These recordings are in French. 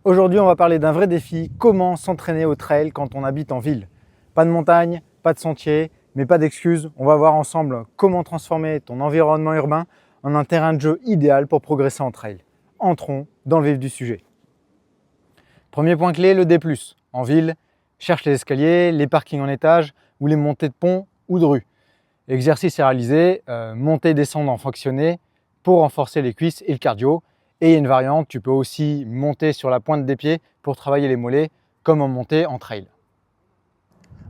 Aujourd'hui, on va parler d'un vrai défi, comment s'entraîner au trail quand on habite en ville. Pas de montagne, pas de sentier, mais pas d'excuses. On va voir ensemble comment transformer ton environnement urbain en un terrain de jeu idéal pour progresser en trail. Entrons dans le vif du sujet. Premier point clé, le D+. En ville, cherche les escaliers, les parkings en étage ou les montées de pont ou de rue. Exercice à réaliser, monter et descendre en fractionné pour renforcer les cuisses et le cardio. Et il y a une variante, tu peux aussi monter sur la pointe des pieds pour travailler les mollets, comme en montée en trail.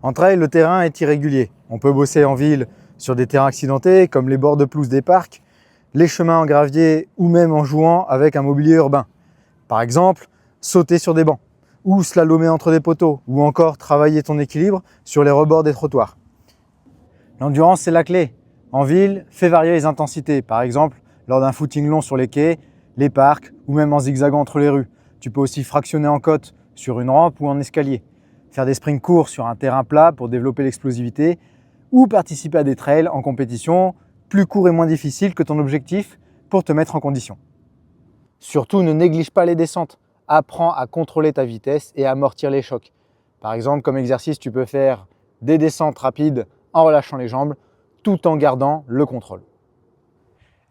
En trail, le terrain est irrégulier. On peut bosser en ville sur des terrains accidentés, comme les bords de pelouse des parcs, les chemins en gravier ou même en jouant avec un mobilier urbain. Par exemple, sauter sur des bancs, ou slalomer entre des poteaux, ou encore travailler ton équilibre sur les rebords des trottoirs. L'endurance, c'est la clé. En ville, fais varier les intensités. Par exemple, lors d'un footing long sur les quais, les parcs ou même en zigzagant entre les rues. Tu peux aussi fractionner en côte sur une rampe ou en escalier. Faire des sprints courts sur un terrain plat pour développer l'explosivité ou participer à des trails en compétition plus courts et moins difficiles que ton objectif pour te mettre en condition. Surtout, ne néglige pas les descentes. Apprends à contrôler ta vitesse et à amortir les chocs. Par exemple, comme exercice, tu peux faire des descentes rapides en relâchant les jambes tout en gardant le contrôle.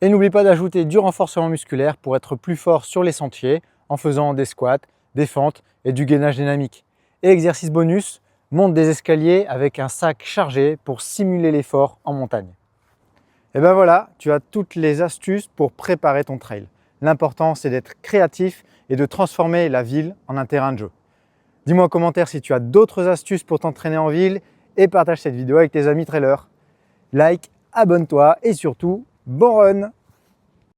Et n'oublie pas d'ajouter du renforcement musculaire pour être plus fort sur les sentiers en faisant des squats, des fentes et du gainage dynamique. Et exercice bonus, monte des escaliers avec un sac chargé pour simuler l'effort en montagne. Et ben voilà, tu as toutes les astuces pour préparer ton trail. L'important, c'est d'être créatif et de transformer la ville en un terrain de jeu. Dis-moi en commentaire si tu as d'autres astuces pour t'entraîner en ville et partage cette vidéo avec tes amis trailers. Like, abonne-toi et surtout, bon run!